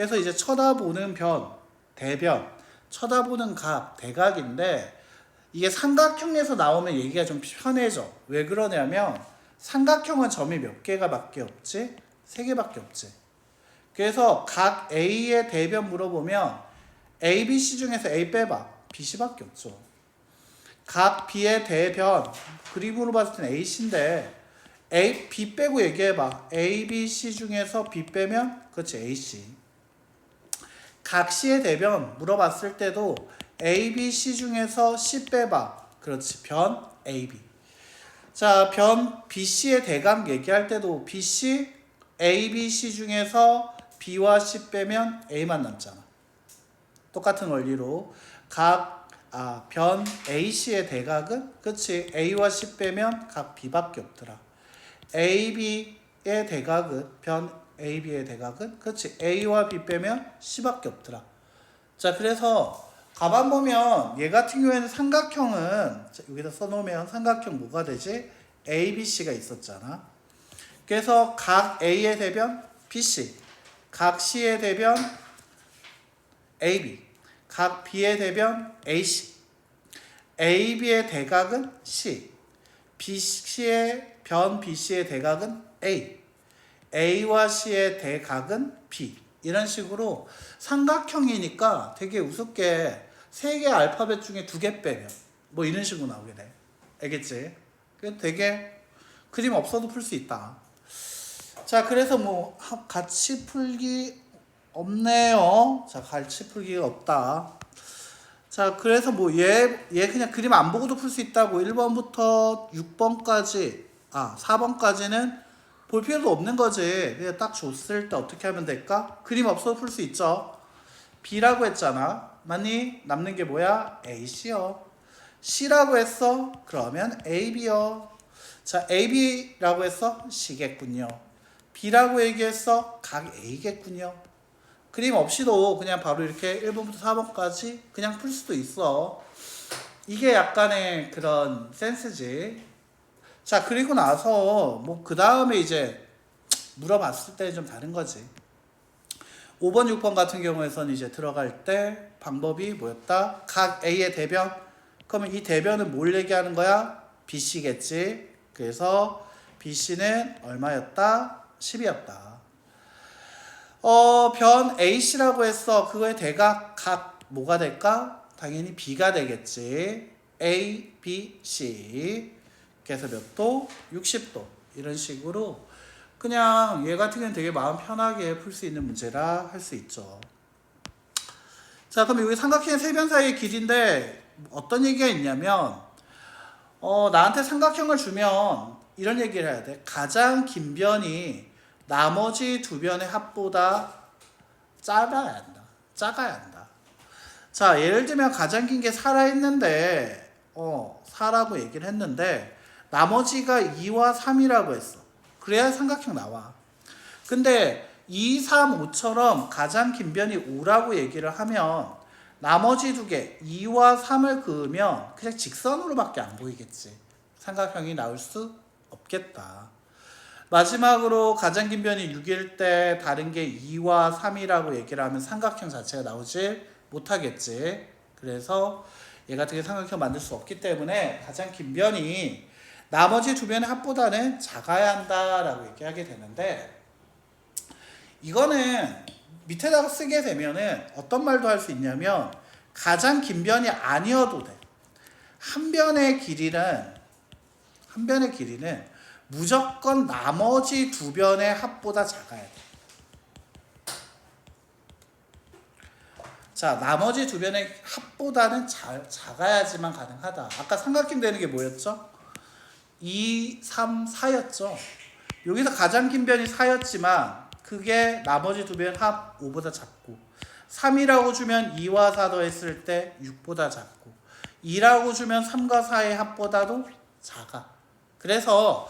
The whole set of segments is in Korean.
그래서 이제 쳐다보는 변, 대변, 쳐다보는 각, 대각인데 이게 삼각형에서 나오면 얘기가 좀 편해져. 왜 그러냐면 삼각형은 점이 몇 개가 밖에 없지? 3개밖에 없지. 그래서 각 A의 대변 물어보면 A, B, C 중에서 A 빼봐. B, C밖에 없죠. 각 B의 대변 그림으로 봤을 때는 A, C인데 A, B 빼고 얘기해봐. A, B, C 중에서 B 빼면 그렇지 A, C. 각 C의 대변 물어봤을 때도 A, B, C 중에서 C 빼봐. 그렇지 변 A, B. 자, 변 B, C의 대각 얘기할 때도 B, C, A, B, C 중에서 B와 C 빼면 A만 남잖아. 똑같은 원리로 변 AC의 대각은 그치 A와 C 빼면 각 B밖에 없더라. AB의 대각은 변 AB의 대각은 그치 A와 B 빼면 C밖에 없더라. 자, 그래서 가만 보면 얘 같은 경우에는 삼각형은 여기다 써놓으면 삼각형 뭐가 되지? ABC가 있었잖아. 그래서 각 A의 대변 BC, 각 C의 대변 AB, 각 B의 대변 AC, AB의 대각은 C, 변 BC의 대각은 A, A와 C의 대각은 B. 이런 식으로 삼각형이니까 되게 우습게 3개 알파벳 중에 2개 빼면 뭐 이런 식으로 나오게 돼. 알겠지? 되게 그림 없어도 풀 수 있다. 자, 그래서 뭐 같이 풀기 없네요. 자, 같이 풀기가 없다. 자, 그래서 뭐 얘 그냥 그림 안 보고도 풀 수 있다고. 1번부터 6번까지 4번까지는 볼 필요도 없는 거지. 그냥 딱 줬을 때 어떻게 하면 될까? 그림 없어도 풀 수 있죠. B라고 했잖아. 맞니? 남는 게 뭐야? AC요. C라고 했어. 그러면 AB요. 자, AB라고 했어. C겠군요. B라고 얘기했어. 각 A겠군요. 그림 없이도 그냥 바로 이렇게 1번부터 4번까지 그냥 풀 수도 있어. 이게 약간의 그런 센스지. 자, 그리고 나서 뭐 그 다음에 이제 물어봤을 때 좀 다른 거지. 5번, 6번 같은 경우에서는 이제 들어갈 때 방법이 뭐였다? 각 A의 대변. 그러면 이 대변은 뭘 얘기하는 거야? BC겠지. 그래서 BC는 얼마였다? 10이었다. 변 AC라고 했어. 그거의 대각 각 뭐가 될까? 당연히 B가 되겠지. A, B, C. 그래서 몇 도? 60도. 이런 식으로 그냥 얘 같은 경우는 되게 마음 편하게 풀 수 있는 문제라 할 수 있죠. 자, 그럼 여기 삼각형의 세 변 사이의 길이인데 어떤 얘기가 있냐면 나한테 삼각형을 주면 이런 얘기를 해야 돼. 가장 긴 변이 나머지 두 변의 합보다 작아야 한다. 작아야 한다. 자, 예를 들면 가장 긴 게 4라 했는데 4라고 얘기를 했는데 나머지가 2와 3이라고 했어. 그래야 삼각형 나와. 근데 2, 3, 5처럼 가장 긴 변이 5라고 얘기를 하면 나머지 두 개 2와 3을 그으면 그냥 직선으로밖에 안 보이겠지. 삼각형이 나올 수 없겠다. 마지막으로 가장 긴 변이 6일 때 다른 게 2와 3이라고 얘기를 하면 삼각형 자체가 나오지 못하겠지. 그래서 얘 같은 게 삼각형 만들 수 없기 때문에 가장 긴 변이 나머지 두 변의 합보다는 작아야 한다라고 얘기하게 되는데 이거는 밑에다가 쓰게 되면은 어떤 말도 할 수 있냐면 가장 긴 변이 아니어도 돼. 한 변의 길이는 무조건 나머지 두 변의 합보다 작아야 돼. 자, 나머지 두 변의 합보다는 작아야지만 가능하다. 아까 삼각형 되는 게 뭐였죠? 2, 3, 4였죠. 여기서 가장 긴 변이 4였지만 그게 나머지 두 변 합 5보다 작고 3이라고 주면 2와 4 더했을 때 6보다 작고 2라고 주면 3과 4의 합보다도 작아. 그래서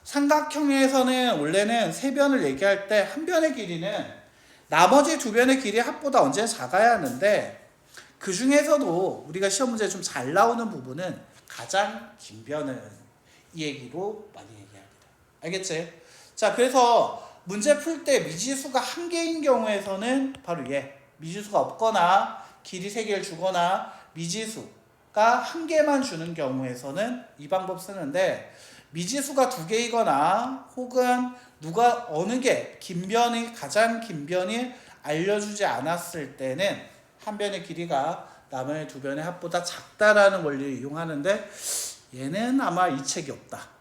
삼각형에서는 원래는 세 변을 얘기할 때 한 변의 길이는 나머지 두 변의 길이 합보다 언제나 작아야 하는데 그 중에서도 우리가 시험 문제에 좀 잘 나오는 부분은 가장 긴 변은 이 얘기로 많이 얘기합니다. 알겠지? 자, 그래서 문제 풀 때 미지수가 한 개인 경우에서는 바로 얘. 미지수가 없거나 길이 3개를 주거나 미지수가 한 개만 주는 경우에서는 이 방법 쓰는데, 미지수가 2개이거나 혹은 누가 어느 게 가장 긴 변이 알려주지 않았을 때는 한 변의 길이가 나머지 2변의 합보다 작다라는 원리를 이용하는데, 얘는 아마 이 책이 없다.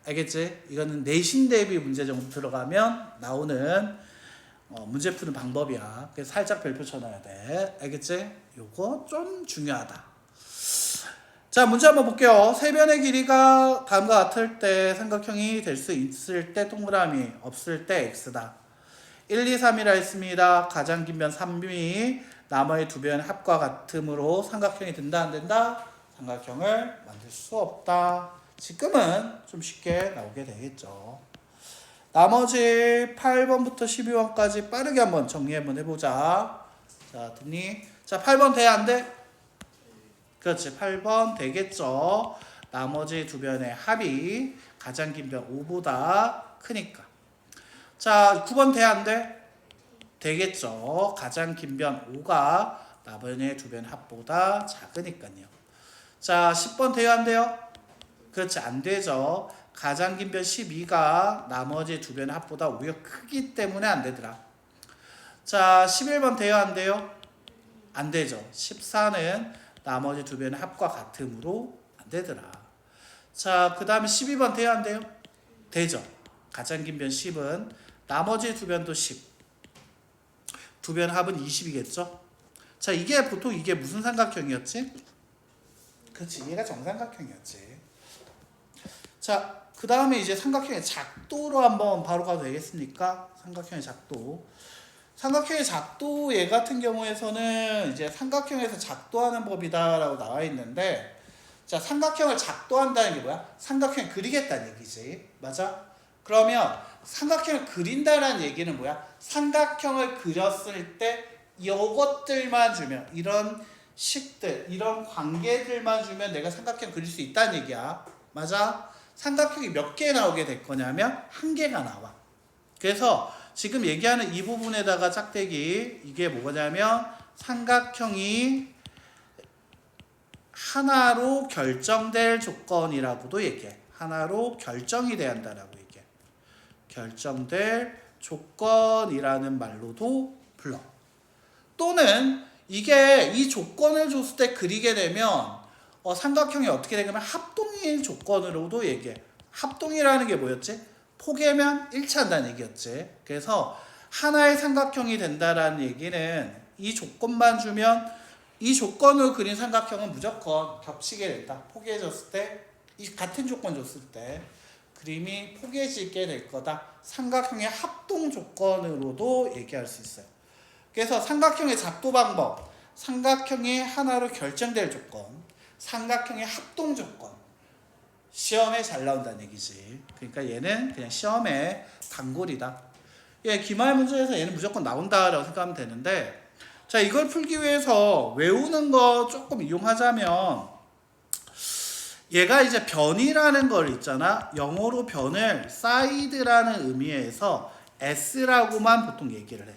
알겠지? 이거는 내신 대비 문제 정도 들어가면 나오는 문제 푸는 방법이야. 그래서 살짝 별표 쳐놔야 돼. 알겠지? 요거 좀 중요하다. 자, 문제 한번 볼게요. 세 변의 길이가 다음과 같을 때 삼각형이 될 수 있을 때 동그라미, 없을 때 x다. 1, 2, 3이라 했습니다. 가장 긴 변 3이 나머지 2변의 합과 같으므로 삼각형이 된다, 안 된다? 삼각형을 만들 수 없다. 지금은 좀 쉽게 나오게 되겠죠. 나머지 8번부터 12번까지 빠르게 한번 정리 한번 해보자. 자, 듣니? 자, 8번 돼, 안 돼? 그렇지, 8번 되겠죠. 나머지 2변의 합이 가장 긴 변 5보다 크니까. 자, 9번 돼, 안 돼? 되겠죠. 가장 긴 변 5가 나머지 2변의 합보다 작으니까요. 자, 10번 돼요, 안 돼요? 그렇지, 안 되죠. 가장 긴 변 12가 나머지 2변의 합보다 오히려 크기 때문에 안 되더라. 자, 11번 돼요, 안 돼요? 안 되죠. 14는 나머지 2변의 합과 같으므로 안 되더라. 자, 그 다음에 12번 돼요, 안 돼요? 되죠. 가장 긴 변 10은 나머지 2변도 10. 2변 합은 20이겠죠. 자, 이게 보통 이게 무슨 삼각형이었지? 그렇지, 얘가 정삼각형이었지. 자, 그 다음에 이제 삼각형의 작도로 한번 바로 가도 되겠습니까? 삼각형의 작도. 삼각형의 작도 얘 같은 경우에서는 이제 삼각형에서 작도하는 법이다라고 나와 있는데, 자, 삼각형을 작도한다는 게 뭐야? 삼각형을 그리겠다는 얘기지. 맞아? 그러면 삼각형을 그린다는 얘기는 뭐야? 삼각형을 그렸을 때 이것들만 주면, 이런 식들, 이런 관계들만 주면 내가 삼각형 그릴 수 있다는 얘기야. 맞아? 삼각형이 몇 개 나오게 될 거냐면 한 개가 나와. 그래서 지금 얘기하는 이 부분에다가 짝대기, 이게 뭐냐면 삼각형이 하나로 결정될 조건이라고도 얘기해. 하나로 결정이 돼야 한다라고 얘기해. 결정될 조건이라는 말로도 불러. 또는 이게 이 조건을 줬을 때 그리게 되면 삼각형이 어떻게 되냐면 합동일 조건으로도 얘기해. 합동이라는 게 뭐였지? 포개면 일치한다는 얘기였지. 그래서 하나의 삼각형이 된다라는 얘기는 이 조건만 주면, 이 조건으로 그린 삼각형은 무조건 겹치게 된다. 포개졌을 때, 이 같은 조건 줬을 때 그림이 포개지게 될 거다. 삼각형의 합동 조건으로도 얘기할 수 있어요. 그래서 삼각형의 작도 방법, 삼각형이 하나로 결정될 조건, 삼각형의 합동 조건, 시험에 잘 나온다는 얘기지. 그러니까 얘는 그냥 시험의 단골이다. 예, 기말 문제에서 얘는 무조건 나온다라고 생각하면 되는데, 자, 이걸 풀기 위해서 외우는 거 조금 이용하자면, 얘가 이제 변이라는 걸 있잖아. 영어로 변을 side라는 의미에서 s라고만 보통 얘기를 해.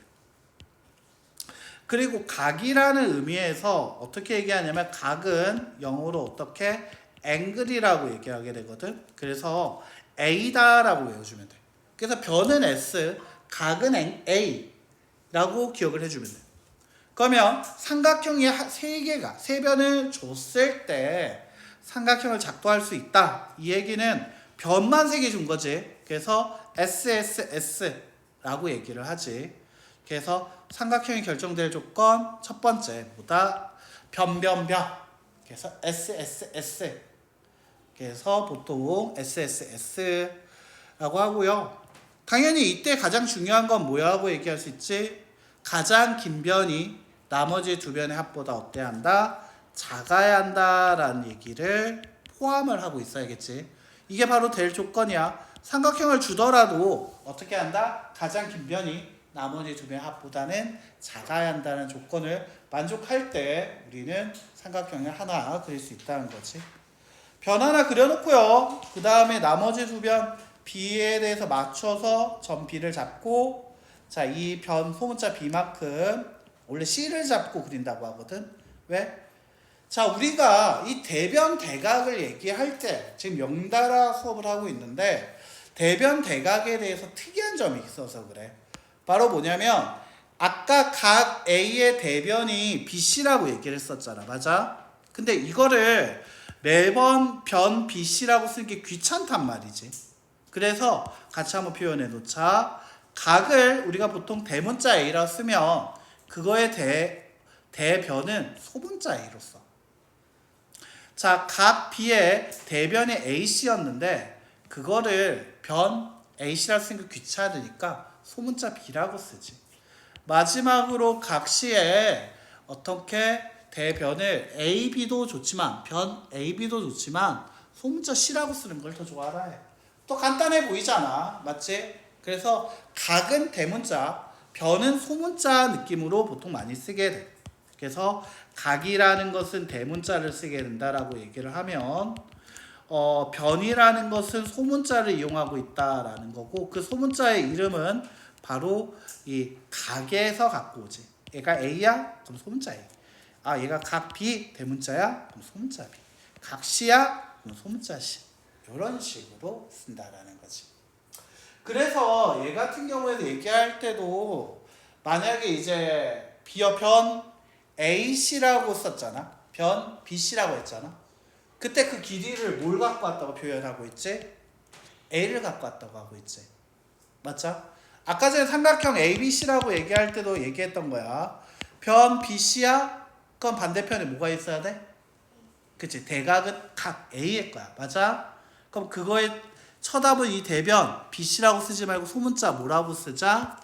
그리고 각이라는 의미에서 어떻게 얘기하냐면, 각은 영어로 어떻게 angle이라고 얘기하게 되거든. 그래서 a다라고 외워주면 돼. 그래서 변은 s, 각은 a라고 기억을 해주면 돼. 그러면 삼각형이 3개가 3변을 줬을 때 삼각형을 작도할 수 있다. 이 얘기는 변만 3개 준 거지. 그래서 SSS라고 얘기를 하지. 그래서 삼각형이 결정될 조건 첫 번째 뭐다? 변. 그래서 SSS. 그래서 보통 SSS라고 하고요. 당연히 이때 가장 중요한 건 뭐라고 얘기할 수 있지? 가장 긴 변이 나머지 2변의 합보다 어때야 한다? 작아야 한다라는 얘기를 포함을 하고 있어야겠지. 이게 바로 될 조건이야. 삼각형을 주더라도 어떻게 한다? 가장 긴 변이 나머지 2변의 합보다는 작아야 한다는 조건을 만족할 때 우리는 삼각형을 하나 그릴 수 있다는 거지. 변 하나 그려놓고요. 그 다음에 나머지 2변 B에 대해서 맞춰서 점 B를 잡고, 자, 이 변 소문자 B만큼 원래 C를 잡고 그린다고 하거든. 왜? 자, 우리가 이 대변 대각을 얘기할 때 지금 명다라 수업을 하고 있는데 대변 대각에 대해서 특이한 점이 있어서 그래. 바로 뭐냐면 아까 각 A의 대변이 BC라고 얘기를 했었잖아. 맞아? 근데 이거를 매번 변 BC라고 쓰는 게 귀찮단 말이지. 그래서 같이 한번 표현해 놓자. 각을 우리가 보통 대문자 A라고 쓰면 그거의 대변은 소문자 A로 써. 자, 각 B의 대변이 AC였는데 그거를 변 AC라고 쓰는 게 귀찮으니까 소문자 B라고 쓰지. 마지막으로 각 C에 어떻게 대변을 AB도 좋지만 변 AB도 좋지만 소문자 C라고 쓰는 걸 더 좋아라 해. 또 간단해 보이잖아. 맞지? 그래서 각은 대문자, 변은 소문자 느낌으로 보통 많이 쓰게 돼. 그래서 각이라는 것은 대문자를 쓰게 된다라고 얘기를 하면 변이라는 것은 소문자를 이용하고 있다라는 거고 그 소문자의 이름은 바로 이 각에서 갖고 오지. 얘가 A야? 그럼 소문자 A. 아, 얘가 각 B 대문자야? 그럼 소문자 B. 각 C야? 그럼 소문자 C. 이런 식으로 쓴다라는 거지. 그래서 얘 같은 경우에도 얘기할 때도 만약에 이제 B여 변 AC라고 썼잖아. 변 BC라고 했잖아. 그때 그 길이를 뭘 갖고 왔다고 표현하고 있지? A를 갖고 왔다고 하고 있지. 맞죠? 아까 전에 삼각형 ABC라고 얘기할 때도 얘기했던 거야. 변 BC야? 그럼 반대편에 뭐가 있어야 돼? 그치? 대각은 각 A일 거야. 맞아? 그럼 그거에 쳐다본 이 대변 BC라고 쓰지 말고 소문자 뭐라고 쓰자?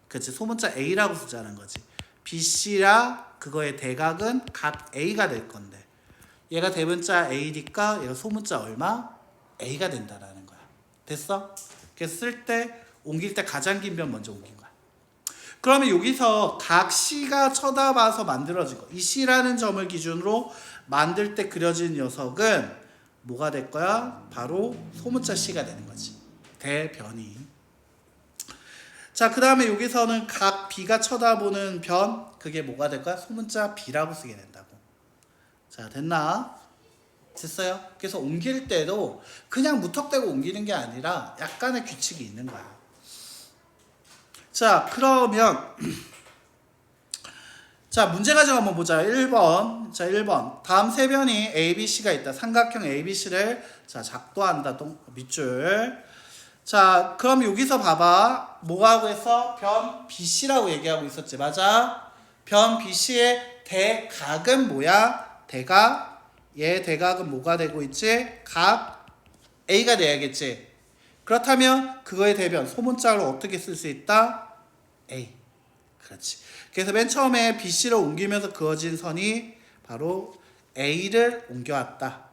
그치? 소문자 A라고 쓰자는 거지. BC라 그거의 대각은 각 A가 될 건데 얘가 대문자 A니까 얘가 소문자 얼마? A가 된다라는 거야. 됐어? 그래서 쓸 때 옮길 때 가장 긴 변 먼저 옮긴 거야. 그러면 여기서 각 C가 쳐다봐서 만들어진 거. 이 C라는 점을 기준으로 만들 때 그려진 녀석은 뭐가 될 거야? 바로 소문자 C가 되는 거지. 대변이. 자, 그 다음에 여기서는 각 B가 쳐다보는 변, 그게 뭐가 될 거야? 소문자 B라고 쓰게 된다고. 자, 됐나? 됐어요? 그래서 옮길 때도 그냥 무턱대고 옮기는 게 아니라 약간의 규칙이 있는 거야. 자, 그러면 자, 문제 가지고 한번 보자. 1번. 자, 1번. 다음 세 변이 ABC가 있다. 삼각형 ABC를 자, 작도한다. 밑줄. 자, 그럼 여기서 봐봐. 뭐하고 했어? 변 BC라고 얘기하고 있었지. 맞아? 변 BC의 대각은 뭐야? 대각. 얘 대각은 뭐가 되고 있지? 각 A가 돼야겠지. 그렇다면 그거의 대변 소문자로 어떻게 쓸 수 있다? A. 그렇지. 그래서 맨 처음에 BC를 옮기면서 그어진 선이 바로 A를 옮겨왔다.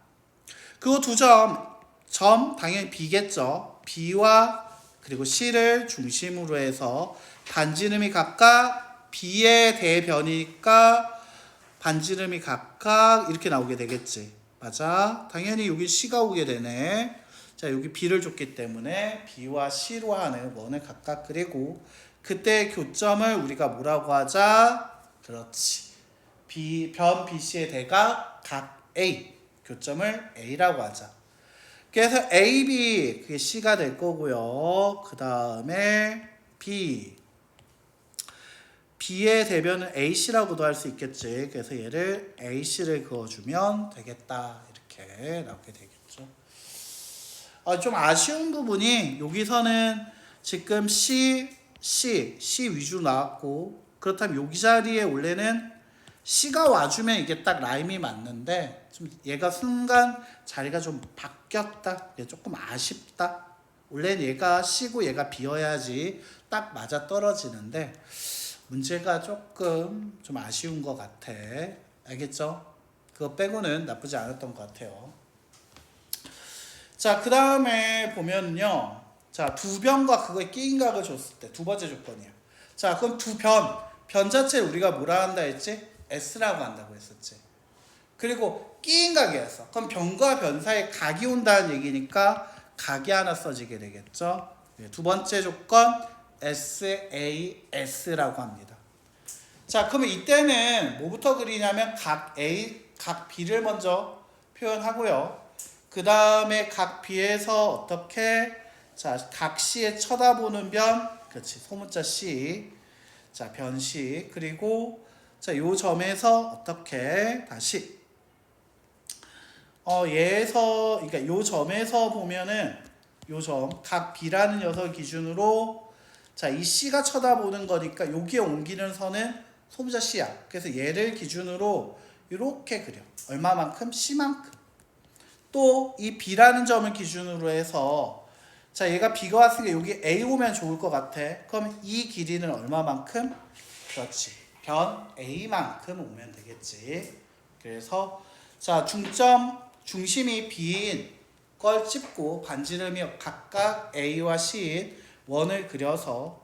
그리고 두 점 당연히 B겠죠. B와 그리고 C를 중심으로 해서 반지름이 각각 B의 대변이니까 반지름이 각각 이렇게 나오게 되겠지. 맞아? 당연히 여기 C가 오게 되네. 자, 여기 B를 줬기 때문에 B와 C로 하는 원을 각각 그리고 그때 교점을 우리가 뭐라고 하자? 그렇지. 변 BC의 대각 각 A 교점을 A라고 하자. 그래서 AB 그게 C가 될 거고요. 그 다음에 B의 대변은 AC라고도 할 수 있겠지. 그래서 얘를 AC를 그어주면 되겠다. 이렇게 나오게 되겠죠. 좀 아쉬운 부분이 여기서는 지금 C 위주로 나왔고 그렇다면 여기 자리에 원래는 C가 와주면 이게 딱 라임이 맞는데 좀 얘가 순간 자리가 좀 바뀌었다. 조금 아쉽다. 원래는 얘가 C고 얘가 B여야지 딱 맞아 떨어지는데 문제가 조금 좀 아쉬운 것 같아. 알겠죠? 그거 빼고는 나쁘지 않았던 것 같아요. 자, 그 다음에 보면요. 자, 두 변과 그거의 끼인 각을 줬을 때 두 번째 조건이에요. 자, 그럼 두 변 자체를 우리가 뭐라 한다 했지? S라고 한다고 했었지. 그리고 끼인 각이었어. 그럼 변과 변 사이에 각이 온다는 얘기니까 각이 하나 써지게 되겠죠. 두 번째 조건 SAS라고 합니다. 자, 그러면 이때는 뭐부터 그리냐면 각 A, 각 B를 먼저 표현하고요. 그 다음에 각 B에서 어떻게, 자, 각 C에 쳐다보는 변, 그렇지, 소문자 C, 자, 변식, 그리고 자, 요 점에서 어떻게 다시 얘에서, 그러니까 요 점에서 보면은 요 점, 각 B라는 녀석 기준으로 자, 이 C가 쳐다보는 거니까 여기에 옮기는 선은 소문자 C야. 그래서 얘를 기준으로 이렇게 그려. 얼마만큼? C만큼. 또 이 B라는 점을 기준으로 해서 자, 얘가 B가 왔으니까 여기 A 오면 좋을 것 같아. 그럼 이 길이는 얼마만큼? 그렇지. 변 A만큼 오면 되겠지. 그래서 자, 중심이 B인 걸 찝고 반지름이 각각 A와 C인 원을 그려서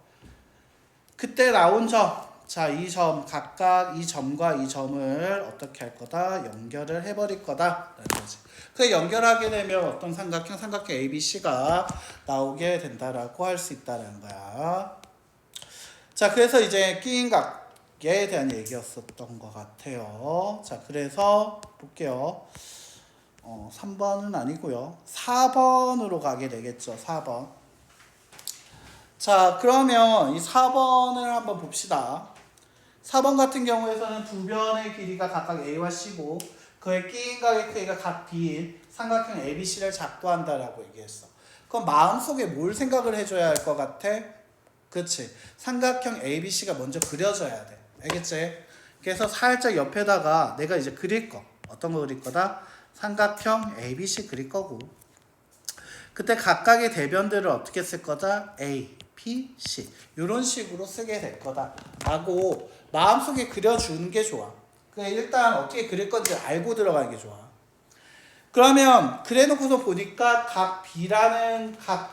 그때 나온 점, 자, 이 점 각각 이 점과 이 점을 어떻게 할 거다? 연결을 해버릴 거다라는 거지. 그 연결하게 되면 어떤 삼각형 ABC가 나오게 된다라고 할 수 있다는 거야. 자, 그래서 이제 끼인 각에 대한 얘기였었던 것 같아요. 자, 그래서 볼게요. 3번은 아니고요. 4번으로 가게 되겠죠. 4번. 자, 그러면 이 4번을 한번 봅시다. 4번 같은 경우에서는 두 변의 길이가 각각 A와 C고 그의 끼인각의 크기가 각 B인 삼각형 ABC를 작도한다라고 얘기했어. 그럼 마음속에 뭘 생각을 해줘야 할 것 같아? 그치? 삼각형 ABC가 먼저 그려져야 돼. 알겠지? 그래서 살짝 옆에다가 내가 이제 그릴 거. 어떤 거 그릴 거다? 삼각형 ABC 그릴 거고. 그때 각각의 대변들을 어떻게 쓸 거다? A, B, C. 이런 식으로 쓰게 될 거다. 라고 마음속에 그려주는 게 좋아. 일단 어떻게 그릴 건지 알고 들어가는 게 좋아. 그러면 그래놓고서 보니까 각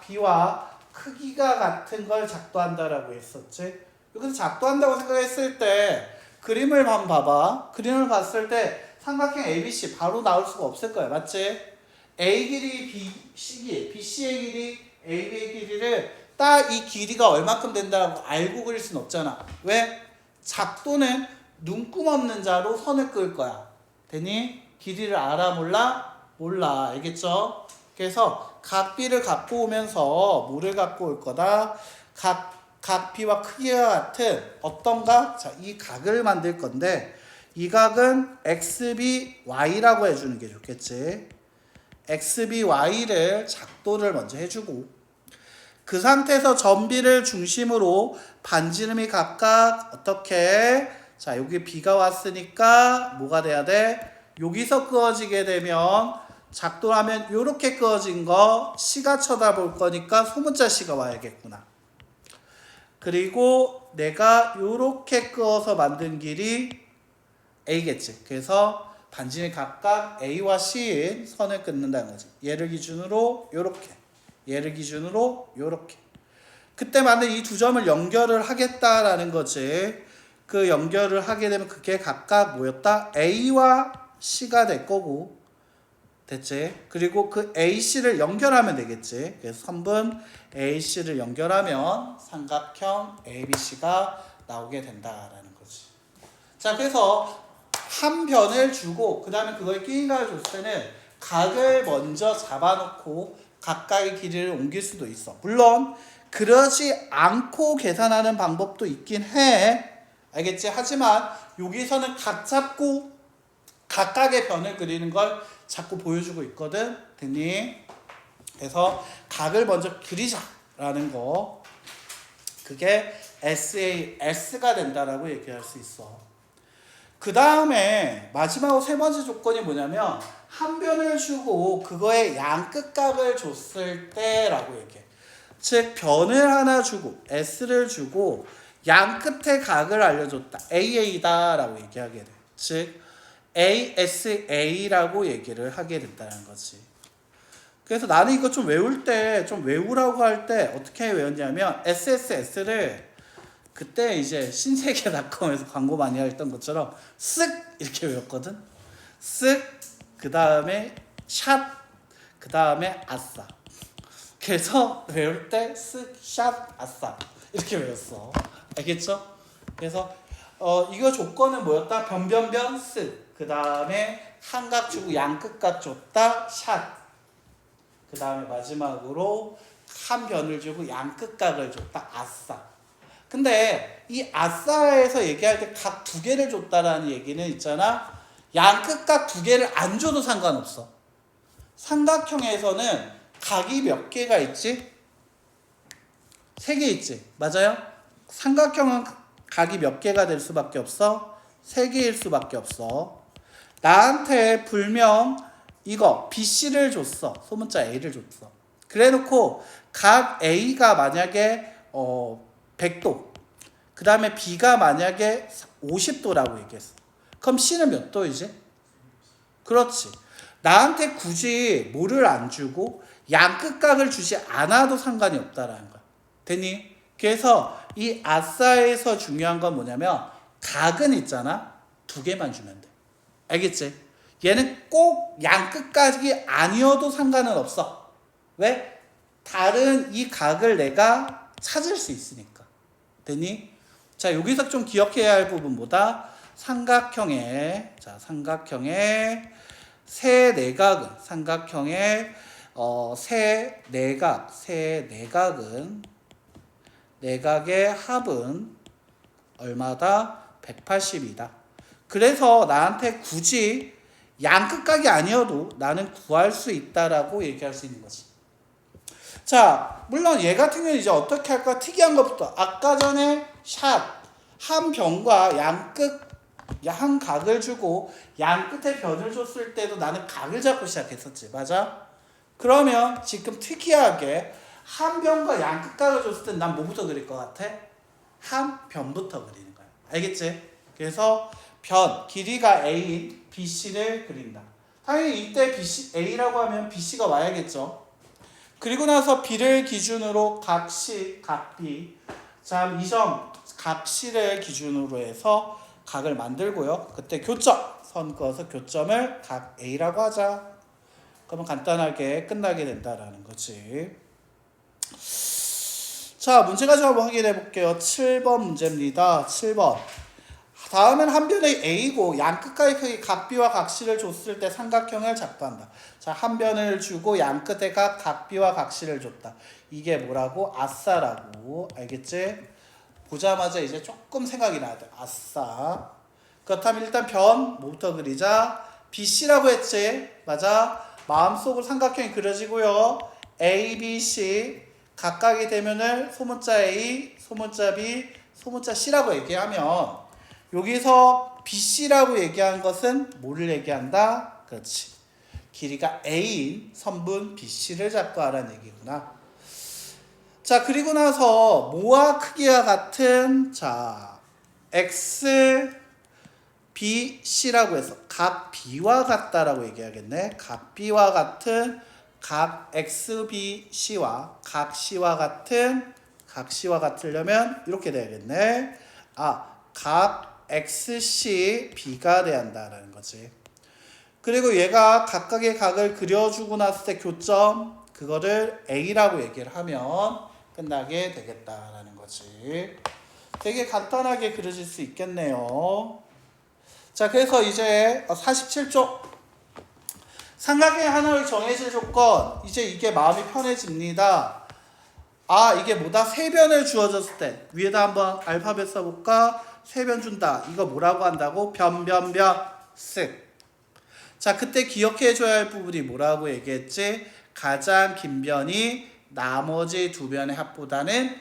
B와 크기가 같은 걸 작도한다라고 했었지. 여기서 작도한다고 생각했을 때 그림을 한번 봐봐. 그림을 봤을 때 삼각형 ABC 바로 나올 수가 없을 거야. 맞지? A 길이 BC의 길이 AB의 길이를 딱 이 길이가 얼마큼 된다고 알고 그릴 수는 없잖아. 왜? 작도는 눈금 없는 자로 선을 그을 거야. 되니? 길이를 알아 몰라? 몰라. 알겠죠? 그래서 각 B를 갖고 오면서 뭐를 갖고 올 거다? 각 B와 크기가 같은 어떤 각? 자, 이 각을 만들 건데 이 각은 XBY라고 해주는 게 좋겠지. XBY를 작도를 먼저 해주고 그 상태에서 점 B를 중심으로 반지름이 각각 어떻게? 자, 여기 B가 왔으니까 뭐가 돼야 돼? 여기서 그어지게 되면 작도하면 이렇게 그어진 거 C가 쳐다볼 거니까 소문자 C가 와야겠구나. 그리고 내가 이렇게 그어서 만든 길이 A겠지. 그래서 반지름이 각각 A와 C인 선을 끊는다는 거지. 얘를 기준으로 이렇게, 얘를 기준으로 이렇게. 그때 만든 이 두 점을 연결을 하겠다라는 거지. 그 연결을 하게 되면 그게 각각 뭐였다? A와 C가 될 거고, 됐지? 그리고 그 AC를 연결하면 되겠지. 그래서 선분 AC를 연결하면 삼각형 ABC가 나오게 된다라는 거지. 자, 그래서 한 변을 주고 그 다음에 그걸 끼인각을 줬을 때는 각을 먼저 잡아놓고 각각의 길이를 옮길 수도 있어. 물론 그러지 않고 계산하는 방법도 있긴 해. 알겠지? 하지만 여기서는 각 잡고 각각의 변을 그리는 걸 자꾸 보여주고 있거든. 됐니? 그래서 각을 먼저 그리자라는 거. 그게 SAS가 된다라고 얘기할 수 있어. 그 다음에 마지막으로 세 번째 조건이 뭐냐면 한 변을 주고 그거의 양 끝각을 줬을 때라고 얘기해. 즉 변을 하나 주고 S를 주고 양 끝의 각을 알려줬다. AA다 라고 얘기하게 돼. 즉 ASA라고 얘기를 하게 된다는 거지. 그래서 나는 이거 좀 외울 때, 좀 외우라고 할 때 어떻게 외웠냐면 SSS를 그때 이제 신세계닷컴에서 광고 많이 했던 것처럼 쓱 이렇게 외웠거든. 쓱, 그 다음에 샷, 그 다음에 아싸. 그래서 외울 때 쓱, 샷, 아싸 이렇게 외웠어. 알겠죠? 그래서 이거 조건은 뭐였다? 변변변 쓱. 그 다음에 한각 주고 양끝각 줬다 샷. 그 다음에 마지막으로 한 변을 주고 양끝각을 줬다 아싸. 근데 이 아싸에서 얘기할 때 각 두 개를 줬다라는 얘기는 있잖아. 양끝각 두 개를 안 줘도 상관없어. 삼각형에서는 각이 몇 개가 있지? 3개 있지. 맞아요? 삼각형은 각이 몇 개가 될 수밖에 없어? 3개일 수밖에 없어. 나한테 불명 이거 BC를 줬어. 소문자 A를 줬어. 그래놓고 각 A가 만약에 100도, 그 다음에 B가 만약에 50도라고 얘기했어. 그럼 C는 몇 도이지? 그렇지. 나한테 굳이 뭐를 안 주고 양끝각을 주지 않아도 상관이 없다라는 거야. 됐니? 그래서 이 아싸에서 중요한 건 뭐냐면 각은 있잖아. 2개만 주면 돼. 알겠지? 얘는 꼭 양끝각이 아니어도 상관은 없어. 왜? 다른 이 각을 내가 찾을 수 있으니까. 됐니? 자, 여기서 좀 기억해야 할 부분 뭐다? 삼각형의 세 내각은 내각의 합은 얼마다? 180이다. 그래서 나한테 굳이 양끝각이 아니어도 나는 구할 수 있다라고 얘기할 수 있는 거지. 자, 물론 얘 같은 경우는 이제 어떻게 할까? 특이한 것부터. 아까 전에 샷, 한 변과 한 각을 주고 양 끝에 변을 줬을 때도 나는 각을 잡고 시작했었지. 맞아? 그러면 지금 특이하게 한 변과 양 끝각을 줬을 때 난 뭐부터 그릴 것 같아? 한 변부터 그리는 거야. 알겠지? 그래서 변, 길이가 A인 BC를 그린다. 당연히 이때 BC, A라고 하면 BC가 와야겠죠. 그리고 나서 B를 기준으로 각 C, 각 B. 자, 이 점 각 C를 기준으로 해서 각을 만들고요. 그때 교점, 선 그어서 교점을 각 A라고 하자. 그러면 간단하게 끝나게 된다라는 거지. 자, 문제 가지고 한번 확인해 볼게요. 7번 문제입니다. 7번. 다음은 한 변의 A고 양끝각의 크기 각 B와 각 C를 줬을 때 삼각형을 작도한다. 자, 한 변을 주고 양끝에 각 B와 각 C를 줬다. 이게 뭐라고? 아싸라고. 알겠지? 보자마자 이제 조금 생각이 나야 돼. 아싸. 그렇다면 일단 변 뭐부터 그리자? BC라고 했지? 맞아? 마음속으로 삼각형이 그려지고요. A, B, C 각각이 되면은 소문자 A, 소문자 B, 소문자 C라고 얘기하면 여기서 BC라고 얘기한 것은 뭐를 얘기한다? 그렇지. 길이가 A인 선분 BC를 잡고 하라는 얘기구나. 자, 그리고 나서 뭐와 크기와 같은 X, B, C라고 해서 각 B와 같다라고 얘기하겠네. 각 B와 같은 각 X, B, C와 각 C와 같으려면 이렇게 돼야겠네. 각 X, C, B가 돼야 한다라는 거지. 그리고 얘가 각각의 각을 그려주고 났을 때 교점 그거를 A라고 얘기를 하면 끝나게 되겠다라는 거지. 되게 간단하게 그려질 수 있겠네요. 자, 그래서 이제 47쪽 삼각형의 하나를 정해질 조건. 이제 이게 마음이 편해집니다. 이게 뭐다? 세 변을 주어졌을 때 위에다 한번 알파벳 써볼까? 세 변 준다. 이거 뭐라고 한다고? 쓱. 자, 그때 기억해줘야 할 부분이 뭐라고 얘기했지? 가장 긴 변이 나머지 두 변의 합보다는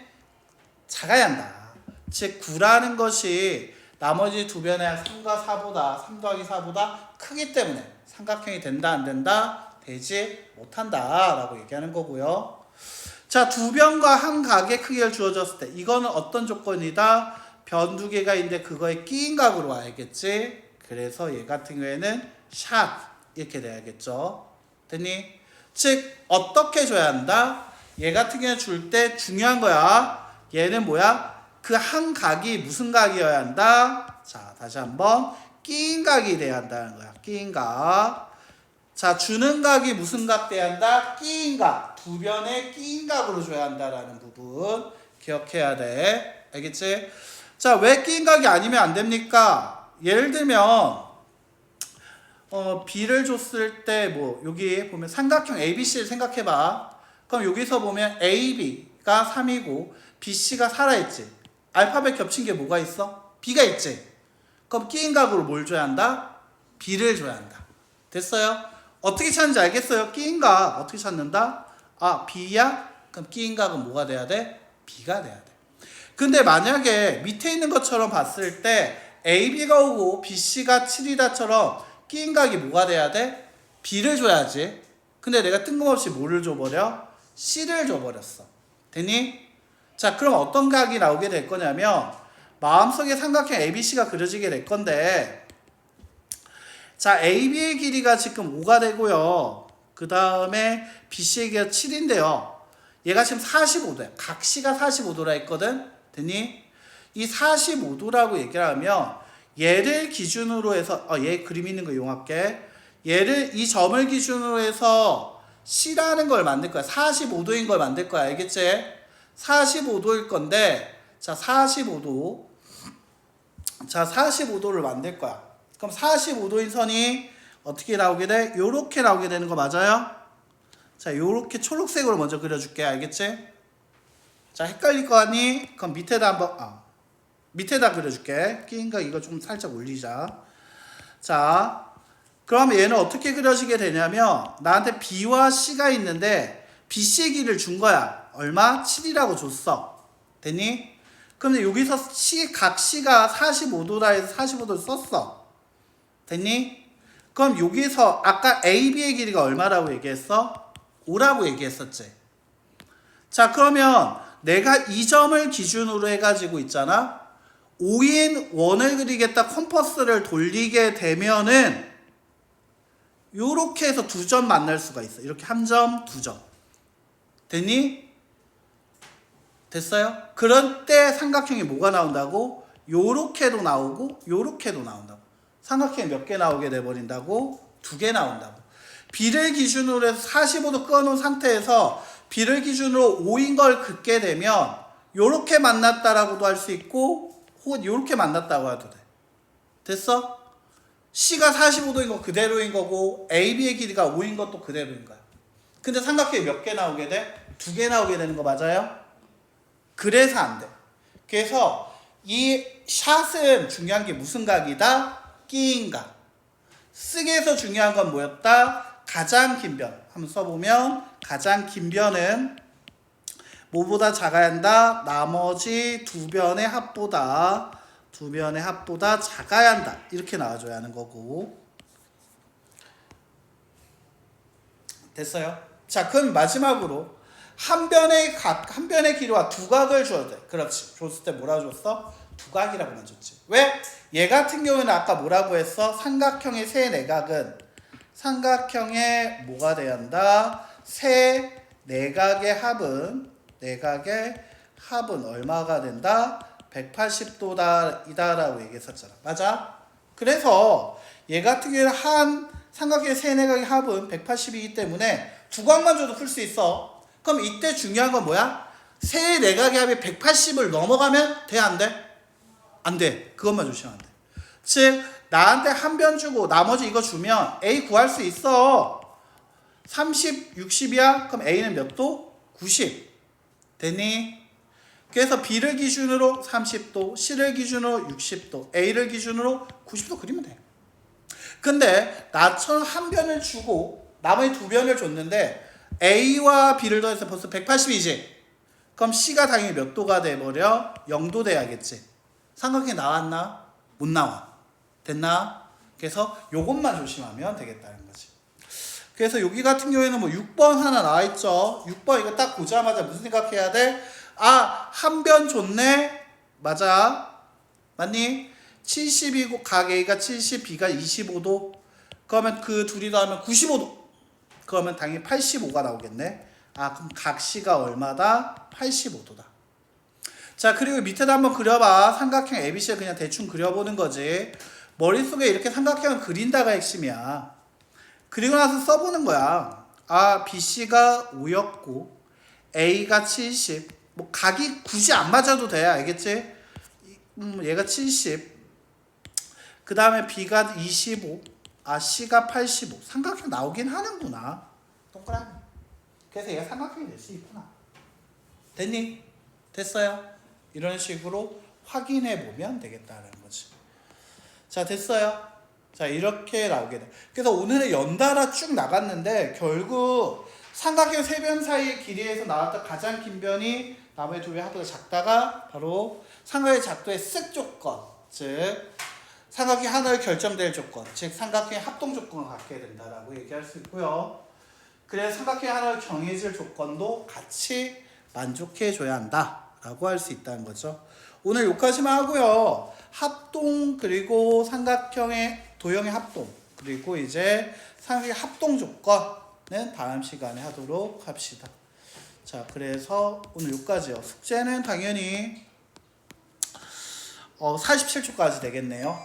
작아야 한다. 즉 9라는 것이 나머지 두 변의 3과 4보다 3 더하기 4보다 크기 때문에 삼각형이 된다 안 된다? 되지 못한다 라고 얘기하는 거고요. 자, 두 변과 한 각의 크기를 주어졌을 때 이거는 어떤 조건이다? 변 두 개가 있는데 그거에 끼인 각으로 와야겠지. 그래서 얘 같은 경우에는 샵 이렇게 돼야겠죠. 됐니? 즉 어떻게 줘야 한다? 얘 같은 경우에 줄 때 중요한 거야. 얘는 뭐야? 그 한 각이 무슨 각이어야 한다? 자, 다시 한번 끼인 각이 돼야 한다는 거야. 끼인 각. 자, 주는 각이 무슨 각 돼야 한다? 끼인 각. 두 변의 끼인 각으로 줘야 한다라는 부분 기억해야 돼. 알겠지? 자, 왜 끼인 각이 아니면 안 됩니까? 예를 들면 B를 줬을 때 뭐 여기 보면 삼각형 ABC를 생각해봐. 그럼 여기서 보면 AB가 3이고 BC가 살아있지. 알파벳 겹친 게 뭐가 있어? B가 있지. 그럼 끼인 각으로 뭘 줘야 한다? B를 줘야 한다. 됐어요? 어떻게 찾는지 알겠어요? 끼인 각 어떻게 찾는다? 아, B야? 그럼 끼인 각은 뭐가 돼야 돼? B가 돼야 돼. 근데 만약에 밑에 있는 것처럼 봤을 때 AB가 오고 BC가 7이다처럼 끼인 각이 뭐가 돼야 돼? B를 줘야지. 근데 내가 뜬금없이 뭐를 줘버려? C를 줘버렸어. 됐니? 자, 그럼 어떤 각이 나오게 될 거냐면 마음속에 삼각형 ABC가 그려지게 될 건데, 자, AB의 길이가 지금 5가 되고요. 그 다음에 BC의 길이가 7인데요. 얘가 지금 45도야. 각 C가 45도라 했거든. 됐니? 이 45도라고 얘기를 하면 얘를 기준으로 해서 얘 그림 있는 거 이용할게. 얘를 이 점을 기준으로 해서 C라는 걸 만들 거야. 45도인 걸 만들 거야. 알겠지? 45도일 건데, 자, 45도. 자, 45도를 만들 거야. 그럼 45도인 선이 어떻게 나오게 돼? 요렇게 나오게 되는 거 맞아요? 자, 요렇게 초록색으로 먼저 그려줄게. 알겠지? 자, 헷갈릴 거 같니? 그럼 밑에다 한번, 밑에다 그려줄게. 끼인가 이거 좀 살짝 올리자. 자, 그럼 얘는 어떻게 그려지게 되냐면 나한테 B와 C가 있는데 BC의 길이를 준 거야. 얼마? 7이라고 줬어. 됐니? 그런데 여기서 각 C가 45도라 해서 45도를 썼어. 됐니? 그럼 여기서 아까 AB의 길이가 얼마라고 얘기했어? 5라고 얘기했었지. 자, 그러면 내가 이 점을 기준으로 해가지고 있잖아. 5인 원을 그리겠다 컴퍼스를 돌리게 되면은 요렇게 해서 두 점 만날 수가 있어. 이렇게 한 점, 두 점. 됐니? 됐어요? 그런 때 삼각형이 뭐가 나온다고? 요렇게도 나오고 요렇게도 나온다고. 삼각형이 몇 개 나오게 돼버린다고? 2개 나온다고. B를 기준으로 해서 45도 꺼놓은 상태에서 B를 기준으로 5인 걸 긋게 되면 요렇게 만났다라고도 할 수 있고 혹은 요렇게 만났다고 해도 돼. 됐어? C가 45도인 거 그대로인 거고 AB의 길이가 5인 것도 그대로인 거야. 근데 삼각형이 몇 개 나오게 돼? 2개 나오게 되는 거 맞아요? 그래서 안 돼. 그래서 이 샷은 중요한 게 무슨 각이다? 끼인 각. 쓰기에서 중요한 건 뭐였다? 가장 긴 변. 한번 써보면 가장 긴 변은 뭐보다 작아야 한다? 나머지 두 변의 합보다 작아야 한다. 이렇게 나와줘야 하는 거고. 됐어요? 자, 그럼 마지막으로 한 변의 길이와 두 각을 줘야 돼. 그렇지. 줬을 때 뭐라고 줬어? 두 각이라고만 줬지. 왜? 얘 같은 경우는 아까 뭐라고 했어? 삼각형의 세 내각은 삼각형의 뭐가 돼야 한다? 세 내각의 합은 얼마가 된다? 180도다 얘기했었잖아. 맞아? 그래서 얘 같은 경우는 한 삼각형의 세 내각의 합은 180이기 때문에 두 각만 줘도 풀 수 있어. 그럼 이때 중요한 건 뭐야? 세 내각의 합이 180을 넘어가면 돼? 안 돼? 안 돼. 그것만 조심하면 돼. 즉 나한테 한 변 주고 나머지 이거 주면 A 구할 수 있어. 30, 60이야? 그럼 A는 몇 도? 90. 됐니? 그래서 B를 기준으로 30도, C를 기준으로 60도, A를 기준으로 90도 그리면 돼. 근데 나처럼 한 변을 주고 나머지 두 변을 줬는데 A와 B를 더해서 벌써 180이지? 그럼 C가 당연히 몇 도가 돼버려? 0도 돼야겠지. 삼각형이 나왔나? 못 나와. 됐나? 그래서 요것만 조심하면 되겠다는 거지. 그래서 여기 같은 경우에는 뭐 6번 하나 나와있죠. 6번 이거 딱 보자마자 무슨 생각해야 돼? 아, 한 변 줬네? 맞아. 맞니? 70이고 각 A가 70, B가 25도. 그러면 그 둘이 더하면 95도. 그러면 당연히 85가 나오겠네. 아, 그럼 각 C가 얼마다? 85도다. 자, 그리고 밑에다 한번 그려봐. 삼각형 ABC를 그냥 대충 그려보는 거지. 머릿속에 이렇게 삼각형을 그린다가 핵심이야. 그리고 나서 써보는 거야. BC가 5였고 A가 70. 뭐 각이 굳이 안 맞아도 돼. 알겠지? 얘가 70. 그 다음에 B가 25. C가 85. 삼각형 나오긴 하는구나. 동그라미. 그래서 얘가 삼각형이 될 수 있구나. 됐니? 됐어요? 이런 식으로 확인해 보면 되겠다는 거지. 자, 됐어요? 자, 이렇게 나오게 돼. 그래서 오늘은 연달아 쭉 나갔는데 결국 삼각형 세 변 사이의 길이에서 나왔던 가장 긴 변이 나머지 두 변 합보다 작다가 바로 삼각형의 작도의 쓱 조건, 즉 삼각형이 하나로 결정될 조건, 즉 삼각형의 합동 조건을 갖게 된다라고 얘기할 수 있고요. 그래서 삼각형이 하나로 정해질 조건도 같이 만족해 줘야 한다라고 할 수 있다는 거죠. 오늘 여기까지만 하고요. 합동 그리고 삼각형의 도형의 합동 그리고 이제 삼각형의 합동 조건은 다음 시간에 하도록 합시다. 자, 그래서 오늘 여기까지요. 숙제는 당연히 47초까지 되겠네요.